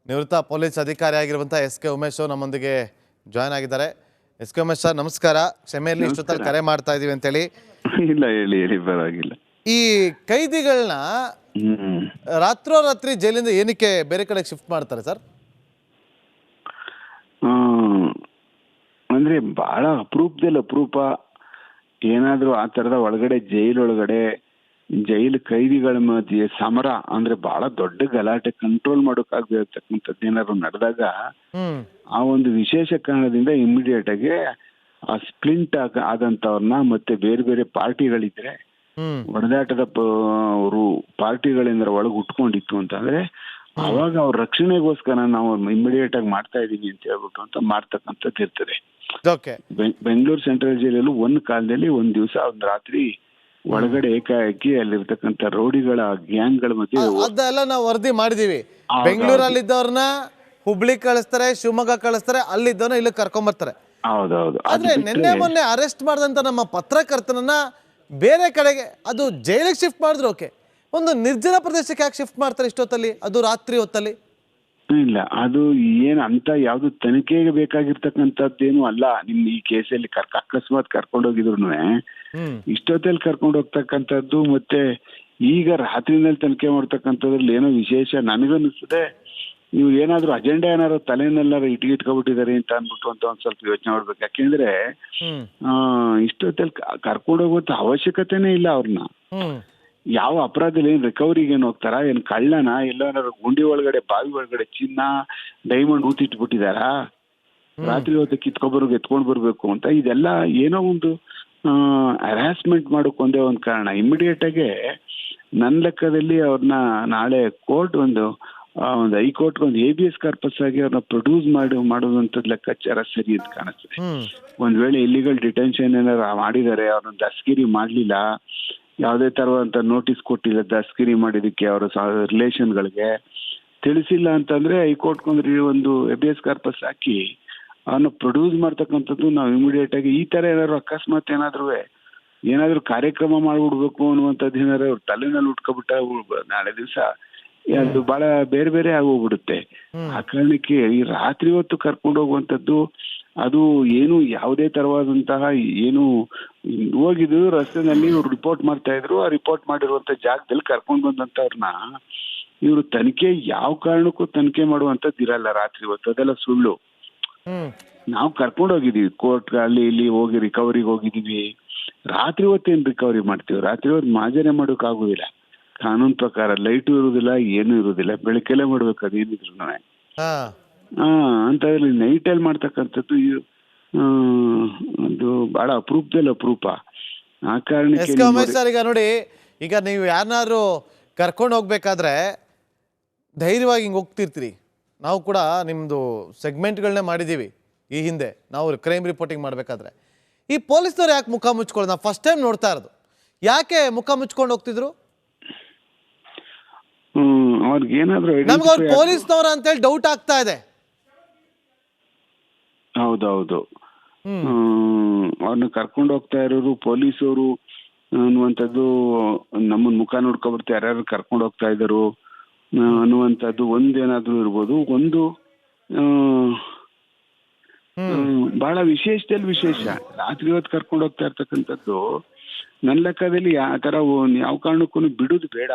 ನಿವೃತ್ತ ಪೊಲೀಸ್ ಅಧಿಕಾರಿ ಆಗಿರುವಂಥ ಎಸ್.ಕೆ. ಉಮೇಶ್ ನಮ್ಮೊಂದಿಗೆ ಜಾಯ್ನ್ ಆಗಿದ್ದಾರೆ. ಎಸ್.ಕೆ. ಉಮೇಶ್ ಸರ್ ನಮಸ್ಕಾರ. ಕ್ಷಮೆಯಲ್ಲಿ ಇಷ್ಟೊತ್ತಲ್ಲಿ ಕರೆ ಮಾಡ್ತಾ ಇದೀವಿ ಅಂತೇಳಿ. ಇಲ್ಲ ಹೇಳಿ ಹೇಳಿ, ಪರವಾಗಿಲ್ಲ. ಈ ಕೈದಿಗಳನ್ನ ರಾತ್ರೋರಾತ್ರಿ ಜೈಲಿಂದ ಏನಕ್ಕೆ ಬೇರೆ ಕಡೆ ಶಿಫ್ಟ್ ಮಾಡ್ತಾರೆ ಸರ್? ಅಂದ್ರೆ ಬಹಳ ಅಪರೂಪದಲ್ಲಿ ಅಪರೂಪ ಏನಾದ್ರೂ ಆ ತರದ ಒಳಗಡೆ ಜೈಲು ಕೈದಿಗಳ ಮಧ್ಯೆ ಸಮರ ಅಂದ್ರೆ ಬಹಳ ದೊಡ್ಡ ಗಲಾಟೆ ಕಂಟ್ರೋಲ್ ಮಾಡೋಕ್ಕಾಗತಕ್ಕಂಥದ್ದು ಏನಾದ್ರು ನಡೆದಾಗ ಆ ಒಂದು ವಿಶೇಷ ಕಾರಣದಿಂದ ಇಮಿಡಿಯೇಟ್ ಆಗಿ ಆ ಸ್ಪ್ಲಿಂಟ್ ಆದಂತವ್ರನ್ನ ಮತ್ತೆ ಬೇರೆ ಬೇರೆ ಪಾರ್ಟಿಗಳಿದ್ರೆ ಹೊಡೆದಾಟದ ಪಾರ್ಟಿಗಳಿಂದ ಒಳಗೆ ಉಟ್ಕೊಂಡಿತ್ತು ಅಂತಂದ್ರೆ ಅವಾಗ ಅವ್ರ ರಕ್ಷಣೆಗೋಸ್ಕರ ನಾವು ಇಮಿಡಿಯೇಟ್ ಆಗಿ ಮಾಡ್ತಾ ಇದೀವಿ ಅಂತ ಹೇಳ್ಬಿಟ್ಟು ಅಂತ ಮಾಡ್ತಕ್ಕಂಥದ್ದು ಇರ್ತದೆ. ಬೆಂಗಳೂರು ಸೆಂಟ್ರಲ್ ಜೈಲಲ್ಲೂ ಒಂದ್ ಕಾಲದಲ್ಲಿ ಒಂದ್ ದಿವಸ ಒಂದ್ ರಾತ್ರಿ ಒಳಗಡೆ ಏಕಾಏಕಿ ಅಲ್ಲಿರ್ತಕ್ಕಂಥ ರೌಡಿಗಳ ಗ್ಯಾಂಗ್ಗಳ ಮಧ್ಯೆ ಅದೆಲ್ಲ ನಾವು ವರದಿ ಮಾಡಿದೀವಿ. ಬೆಂಗಳೂರಲ್ಲಿದ್ದವ್ರನ್ನ ಹುಬ್ಳಿ ಕಳಿಸ್ತಾರೆ, ಶಿವಮೊಗ್ಗ ಕಳಿಸ್ತಾರೆ, ಅಲ್ಲಿದ್ದವ್ರನ್ನ ಇಲ್ಲಿ ಕರ್ಕೊಂಬರ್ತಾರೆ. ಹೌದೌದು. ಆದ್ರೆ ನಿನ್ನೆ ಮೊನ್ನೆ ಅರೆಸ್ಟ್ ಮಾಡಿದಂತ ನಮ್ಮ ಪತ್ರಕರ್ತನನ್ನ ಬೇರೆ ಕಡೆಗೆ ಅದು ಜೈಲಿಗೆ ಶಿಫ್ಟ್ ಮಾಡಿದ್ರು. ಓಕೆ, ಒಂದು ನಿರ್ಜನ ಪ್ರದೇಶಕ್ಕೆ ಯಾಕೆ ಶಿಫ್ಟ್ ಮಾಡ್ತಾರೆ ಇಷ್ಟೊತ್ತಲ್ಲಿ, ಅದು ರಾತ್ರಿ ಹೊತ್ತಲ್ಲಿ? ಇಲ್ಲ, ಅದು ಏನ್ ಅಂತ ಯಾವ್ದು ತನಿಖೆಗೆ ಬೇಕಾಗಿರ್ತಕ್ಕಂಥದ್ದೇನು ಅಲ್ಲ. ನಿಮ್ ಈ ಕೇಸಲ್ಲಿ ಅಕಸ್ಮಾತ್ ಕರ್ಕೊಂಡೋಗಿದ್ರು ಇಷ್ಟೊತ್ತಲ್ಲಿ ಕರ್ಕೊಂಡು ಹೋಗ್ತಕ್ಕಂಥದ್ದು ಮತ್ತೆ ಈಗ ರಾತ್ರಿನಲ್ಲಿ ತನಿಖೆ ಮಾಡ್ತಕ್ಕಂಥದ್ರಲ್ಲಿ ಏನೋ ವಿಶೇಷ ನನಗನ್ನಿಸ್ತದೆ. ನೀವು ಏನಾದ್ರು ಅಜೆಂಡಾ ಏನಾದ್ರು ತಲೆನೆಲ್ಲಾರು ಇಟ್ಕೊಬಿಟ್ಟಿದ್ದಾರೆ ಅಂತ ಅನ್ಬಿಟ್ಟು ಅಂತ ಒಂದ್ ಸ್ವಲ್ಪ ಯೋಚನೆ ಮಾಡ್ಬೇಕು. ಯಾಕೆಂದ್ರೆ ಇಷ್ಟೊತ್ತಲ್ಲಿ ಕರ್ಕೊಂಡು ಹೋಗುವಂತ ಅವಶ್ಯಕತೆನೇ ಇಲ್ಲ ಅವ್ರನ್ನ. ಯಾವ ಅಪರಾಧದಲ್ಲಿ ಏನ್ ರಿಕವರಿಗೆ ಏನ್ ಹೋಗ್ತಾರ, ಏನ್ ಕಳ್ಳನ ಎಲ್ಲಾರು ಗುಂಡಿ ಒಳಗಡೆ ಬಾವಿ ಒಳಗಡೆ ಚಿನ್ನ ಡೈಮಂಡ್ ಊತಿಟ್ಬಿಟ್ಟಿದಾರ, ರಾತ್ರಿ ಹೊತ್ತು ಎತ್ಕೊಂಡ್ ಬರ್ಬೇಕು ಅಂತ. ಇದೆಲ್ಲ ಏನೋ ಒಂದು ಹರಾಸ್ಮೆಂಟ್ ಮಾಡೋಕ್ ಒಂದೇ ಒಂದ್ ಕಾರಣ. ಇಮಿಡಿಯೇಟ್ ಆಗಿ ನನ್ನ ಲೆಕ್ಕದಲ್ಲಿ ಅವ್ರನ್ನ ನಾಳೆ ಕೋರ್ಟ್ ಒಂದು ಹೈಕೋರ್ಟ್ ಒಂದು ABS ಕಾರ್ಪಸ್ ಆಗಿ ಅವ್ರನ್ನ ಪ್ರೊಡ್ಯೂಸ್ ಮಾಡೋದಂತದ್ ಲೆಕ್ಕಾಚಾರ ಸರಿ ಅಂತ ಕಾಣಿಸ್ತದೆ. ಒಂದ್ ವೇಳೆ ಇಲ್ಲಿಗಲ್ ಡಿಟೆನ್ಷನ್ ಏನಾರ ಮಾಡಿದ್ದಾರೆ, ಅವ್ರನ್ನ ದಸ್ಕಿರಿ ಮಾಡ್ಲಿಲ್ಲ, ಯಾವುದೇ ತರವಂತ ನೋಟಿಸ್ ಕೊಟ್ಟಿಲ್ಲ ದಸ್ಕಿರಿ ಮಾಡಿದಕ್ಕೆ ಅವರ ರಿಲೇಷನ್ಗಳಿಗೆ ತಿಳಿಸಿಲ್ಲ ಅಂತಂದ್ರೆ ಹೈಕೋರ್ಟ್ ಒಂದು ABS ಕಾರ್ಪಸ್ ಹಾಕಿ ಅವನ್ನ ಪ್ರೊಡ್ಯೂಸ್ ಮಾಡ್ತಕ್ಕಂಥದ್ದು ನಾವು ಇಮಿಡಿಯೇಟ್ ಆಗಿ. ಈ ತರ ಏನಾದ್ರು ಅಕಸ್ಮಾತ್ ಏನಾದ್ರು ಕಾರ್ಯಕ್ರಮ ಮಾಡ್ಬಿಡ್ಬೇಕು ಅನ್ನುವಂಥದ್ದು ಏನಾದ್ರು ಅವ್ರ ತಲೆನಲ್ಲಿ ಉಟ್ಕೊಬಿಟ್ಟ ನಾಳೆ ದಿವಸ ಅದು ಬಹಳ ಬೇರೆ ಬೇರೆ ಆಗೋಗ್ಬಿಡುತ್ತೆ. ಆ ಕಾರಣಕ್ಕೆ ಈ ರಾತ್ರಿ ಹೊತ್ತು ಕರ್ಕೊಂಡು ಹೋಗುವಂಥದ್ದು ಅದು ಏನು ಯಾವುದೇ ತರವಾದಂತಹ ಏನು ಹೋಗಿದ್ದು ರಸ್ತೆನಲ್ಲಿ ಇವ್ರು ರಿಪೋರ್ಟ್ ಮಾಡ್ತಾ ಇದ್ರು. ಆ ರಿಪೋರ್ಟ್ ಮಾಡಿರುವಂತ ಜಾಗದಲ್ಲಿ ಕರ್ಕೊಂಡು ಬಂದಂತವ್ರನ್ನ ಇವ್ರು ತನಿಖೆ ಯಾವ ಕಾರಣಕ್ಕೂ ತನಿಖೆ ಮಾಡುವಂತದ್ದು ಇರಲ್ಲ ರಾತ್ರಿ ಹೊತ್ತು. ಅದೆಲ್ಲ ಸುಳ್ಳು. ನಾವು ಕರ್ಕೊಂಡು ಹೋಗಿದೀವಿ ಕೋರ್ಟ್ ಅಲ್ಲಿ ಇಲ್ಲಿ ಹೋಗಿ ರಿಕವರಿಗೆ ಹೋಗಿದೀವಿ. ರಾತ್ರಿ ಹೊತ್ತು ಏನ್ ರಿಕವರಿ ಮಾಡ್ತೀವಿ? ರಾತ್ರಿ ಹೊತ್ತು ಮಾಜನೆ ಮಾಡೋಕ್ ಆಗುದಿಲ್ಲ. ಕಾನೂನ್ ಪ್ರಕಾರ ಲೈಟು ಇರುದಿಲ್ಲ, ಏನು ಇರುದಿಲ್ಲ, ಬೆಳಕೆಲ್ಲ ಮಾಡ್ಬೇಕು ಅದೇನಿದ್ರು. ಅಂತ ನೈಟ್ ಅಲ್ಲಿ ಮಾಡ್ತಕ್ಕಂಥದ್ದು ಅದು ಬಹಳ ಅಪರೂಪದಲ್ಲಿ ಅಪರೂಪ. ಆ ಕಾರಣಕ್ಕೆ ಸರ್ ಈಗ ನೋಡಿ, ಈಗ ನೀವು ಯಾರನ್ನಾದ್ರು ಕರ್ಕೊಂಡು ಹೋಗ್ಬೇಕಾದ್ರೆ ಧೈರ್ಯವಾಗಿ ಹಿಂಗೆ ಹೋಗ್ತಿರ್ತೀರಿ. ನಾವು ಕೂಡ ನಿಮ್ಮದು ಸೆಗ್ಮೆಂಟ್ಗಳನ್ನೇ ಮಾಡಿದ್ದೀವಿ ಈ ಹಿಂದೆ, ನಾವು ಕ್ರೈಮ್ ರಿಪೋರ್ಟಿಂಗ್ ಮಾಡಬೇಕಾದ್ರೆ. ಈ ಪೊಲೀಸ್ನವ್ರು ಯಾಕೆ ಮುಖ ಮುಚ್ಕೊಳ್ಳೋದು? ನಾವು ಫಸ್ಟ್ ಟೈಮ್ ನೋಡ್ತಾ ಇರೋದು. ಯಾಕೆ ಮುಖ ಮುಚ್ಕೊಂಡು ಹೋಗ್ತಿದ್ರು? ನಮ್ಗೆ ಅವ್ರು ಪೊಲೀಸ್ನವ್ರ ಅಂತೇಳಿ ಡೌಟ್ ಆಗ್ತಾ ಇದೆ. ಹೌದೌದು. ಅವ್ರನ್ನ ಕರ್ಕೊಂಡು ಹೋಗ್ತಾ ಇರೋರು ಪೊಲೀಸವರು ಅನ್ನುವಂಥದ್ದು ನಮ್ಮನ್ನ ಮುಖ ನೋಡ್ಕೊಬಿಡ್ತಾ ಯಾರ್ಯಾರು ಕರ್ಕೊಂಡು ಹೋಗ್ತಾ ಇದ್ರು ಅನ್ನುವಂಥದ್ದು ಒಂದೇನಾದ್ರೂ ಇರ್ಬೋದು. ಒಂದು ಬಹಳ ವಿಶೇಷದಲ್ಲಿ ವಿಶೇಷ ರಾತ್ರಿ ಹೊತ್ತು ಕರ್ಕೊಂಡು ಹೋಗ್ತಾ ಇರ್ತಕ್ಕಂಥದ್ದು ನನ್ನ ಲೆಕ್ಕದಲ್ಲಿ ಆ ತರ ಯಾವ ಕಾರಣಕ್ಕೂ ಬಿಡುದು ಬೇಡ.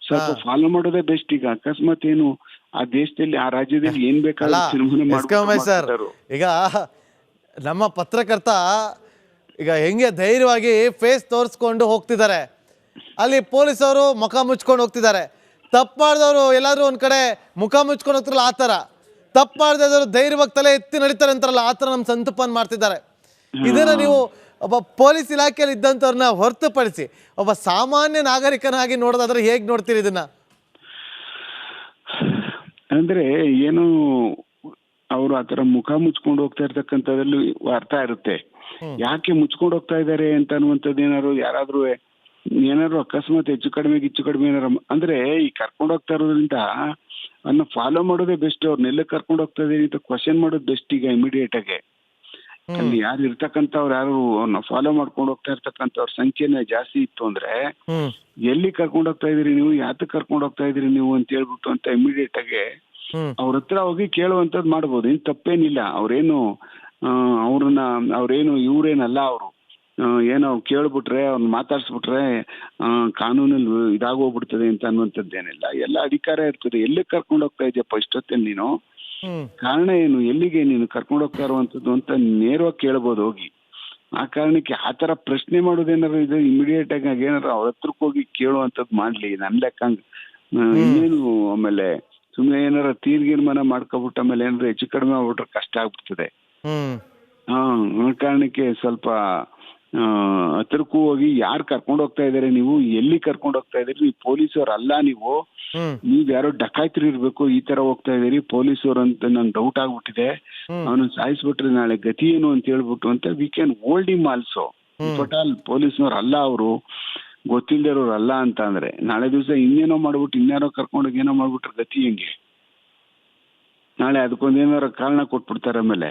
ಸ್ವಲ್ಪ ಫಾಲೋ ಮಾಡೋದೇ ಬೆಸ್ಟ್. ಈಗ ಅಕಸ್ಮಾತ್ ಏನು ಆ ದೇಶದಲ್ಲಿ ಆ ರಾಜ್ಯದಲ್ಲಿ ಏನ್ ಬೇಕಾದ್ರೂ ಈಗ ನಮ್ಮ ಪತ್ರಕರ್ತ ಈಗ ಹೆಂಗೆ ಧೈರ್ಯವಾಗಿ ಫೇಸ್ ತೋರಿಸ್ಕೊಂಡು ಹೋಗ್ತಿದ್ದಾರೆ, ಅಲ್ಲಿ ಪೊಲೀಸವರು ಮುಖ ಮುಚ್ಕೊಂಡು ಹೋಗ್ತಿದ್ದಾರೆ. ತಪ್ಪು ಮಾಡಿದವರು ಎಲ್ಲಾದ್ರೂ ಒಂದ್ ಕಡೆ ಮುಖ ಮುಚ್ಕೊಂಡು ಹೋಗ್ತಿರಲ್ಲ ಆ ತರ, ತಪ್ಪು ಮಾಡಿದವರು ಧೈರ್ಯವಾಗಿ ತಲೆ ಎತ್ತಿ ನಡೀತಾರೆ ಅಂತಾರಲ್ಲ ಆ ತರ ನಮ್ ಸಂತಪನ್ ಮಾಡ್ತಿದ್ದಾರೆ. ಇದನ್ನ ನೀವು ಒಬ್ಬ ಪೊಲೀಸ್ ಇಲಾಖೆಯಲ್ಲಿ ಇದ್ದಂಥವ್ರನ್ನ ಹೊರತುಪಡಿಸಿ ಒಬ್ಬ ಸಾಮಾನ್ಯ ನಾಗರಿಕನಾಗಿ ನೋಡೋದಾದ್ರೆ ಹೇಗ್ ನೋಡ್ತೀರಿ ಇದನ್ನ? ಅಂದ್ರೆ ಏನು ಅವರು ಆತರ ಮುಖ ಮುಚ್ಕೊಂಡು ಹೋಗ್ತಾ ಇರ್ತಕ್ಕಂಥದ್ರಲ್ಲಿ ಅರ್ಥ ಇರುತ್ತೆ. ಯಾಕೆ ಮುಚ್ಕೊಂಡು ಹೋಗ್ತಾ ಇದ್ದಾರೆ ಅಂತ ಅನ್ನುವಂಥದ್ದು ಏನಾದ್ರು ಅಕಸ್ಮಾತ್ ಹೆಚ್ಚು ಕಡಿಮೆ ಏನಾರು ಅಂದ್ರೆ ಈ ಕರ್ಕೊಂಡು ಹೋಗ್ತಾ ಇರೋದ್ರಿಂದ ಅದನ್ನ ಫಾಲೋ ಮಾಡೋದೇ ಬೆಸ್ಟ್. ಅವ್ರನ್ನೆಲ್ಲ ಕರ್ಕೊಂಡು ಹೋಗ್ತಾ ಇದೀನಿ ಅಂತ ಕ್ವಶನ್ ಮಾಡೋದು ಬೆಸ್ಟ್. ಈಗ ಇಮಿಡಿಯೇಟ್ ಆಗಿ ಅಲ್ಲಿ ಯಾರು ಇರ್ತಕ್ಕಂಥವ್ರು ಯಾರು ಅವ್ರನ್ನ ಫಾಲೋ ಮಾಡ್ಕೊಂಡು ಹೋಗ್ತಾ ಇರ್ತಕ್ಕಂಥವ್ರ ಸಂಖ್ಯೆನೇ ಜಾಸ್ತಿ ಇತ್ತು ಅಂದ್ರೆ ಎಲ್ಲಿ ಕರ್ಕೊಂಡು ಹೋಗ್ತಾ ಇದೀರಿ ನೀವು, ಯಾತಕ್ಕೆ ಕರ್ಕೊಂಡು ಹೋಗ್ತಾ ಇದೀರಿ ನೀವು ಅಂತ ಹೇಳ್ಬಿಟ್ಟು ಅಂತ ಇಮಿಡಿಯೇಟ್ ಆಗಿ ಹ್ಮ್ ಅವ್ರ ಹತ್ರ ಹೋಗಿ ಕೇಳುವಂಥದ್ದು ಮಾಡ್ಬೋದು, ಇನ್ ತಪ್ಪೇನಿಲ್ಲ. ಅವ್ರೇನು ಇವ್ರೇನಲ್ಲ ಅವರು. ಏನೋ ಕೇಳ್ಬಿಟ್ರೆ ಅವ್ರನ್ನ ಮಾತಾಡ್ಸ್ಬಿಟ್ರೆ ಕಾನೂನಲ್ಲಿ ಇದಾಗೋಗ್ಬಿಡ್ತದೆ ಅಂತ ಅನ್ನುವಂಥದ್ದೇನಿಲ್ಲ. ಎಲ್ಲ ಅಧಿಕಾರ ಇರ್ತದೆ. ಎಲ್ಲಿ ಕರ್ಕೊಂಡು ಹೋಗ್ತಾ ಇದೆಯಪ್ಪ ಇಷ್ಟೊತ್ತಲ್ಲಿ ನೀನು, ಹ್ಮ್ ಕಾರಣ ಏನು, ಎಲ್ಲಿಗೆ ನೀನು ಕರ್ಕೊಂಡು ಹೋಗ್ತಾ ಇರುವಂಥದ್ದು ಅಂತ ನೇರವಾಗಿ ಕೇಳ್ಬೋದು ಹೋಗಿ. ಆ ಕಾರಣಕ್ಕೆ ಆ ಥರ ಪ್ರಶ್ನೆ ಮಾಡೋದೇನಾದ್ರು ಇದು ಇಮಿಡಿಯೇಟ್ ಆಗಿ ಏನಾದ್ರು ಅವ್ರ ಹತ್ರಕ್ಕೆ ಹೋಗಿ ಕೇಳುವಂಥದ್ದು ಮಾಡ್ಲಿ. ನನ್ನ ಲೆಕ್ಕಂಗೆ ಇನ್ನೇನು ಆಮೇಲೆ ಸುಮ್ಮನೆ ಏನಾರ ತೀರ್ಮಾನ ಮಾಡ್ಕೊಬಿಟ್ಟು ಆಮೇಲೆ ಏನಾದ್ರು ಹೆಚ್ಚು ಕಡಿಮೆ ಆಗ್ಬಿಟ್ರೆ ಕಷ್ಟ ಆಗ್ಬಿಡ್ತದೆ. ಹ್ಮ್ ಆ ಕಾರಣಕ್ಕೆ ಸ್ವಲ್ಪ ಹತ್ರಕ್ಕೂ ಹೋಗಿ ಯಾರು ಕರ್ಕೊಂಡು ಹೋಗ್ತಾ ಇದಾರೆ, ನೀವು ಎಲ್ಲಿ ಕರ್ಕೊಂಡು ಹೋಗ್ತಾ ಇದೀರಿ, ನೀವು ಪೊಲೀಸವ್ರು ಅಲ್ಲ, ಹ್ಮ್ ನೀವ್ ಯಾರೋ ಡಕಾಯ್ತರು ಇರ್ಬೇಕು, ಈ ತರ ಹೋಗ್ತಾ ಇದೀರಿ ಪೊಲೀಸವ್ರು ಅಂತ ನಂಗೆ ಡೌಟ್ ಆಗ್ಬಿಟ್ಟಿದೆ, ಅವನು ಸಾಯಿಸ್ಬಿಟ್ರೆ ನಾಳೆ ಗತಿ ಏನು ಅಂತ ಹೇಳ್ಬಿಟ್ಟು ಅಂತ we can hold him also. Total ಪೊಲೀಸ್ನವ್ರು ಅಲ್ಲ, ಅವರು ಗೊತ್ತಿಲ್ದಿರೋರು ಅಲ್ಲ ಅಂತ ಅಂದ್ರೆ ನಾಳೆ ದಿವಸ ಇನ್ನೇನೋ ಮಾಡ್ಬಿಟ್ಟು ಇನ್ಯಾರೋ ಕರ್ಕೊಂಡೋಗಿ ಏನೋ ಮಾಡ್ಬಿಟ್ರೆ ಗತಿ ಹೆಂಗೆ? ನಾಳೆ ಅದಕ್ಕೊಂದೇನಾರ ಕಾರಣ ಕೊಟ್ಬಿಡ್ತಾರೆ ಆಮೇಲೆ.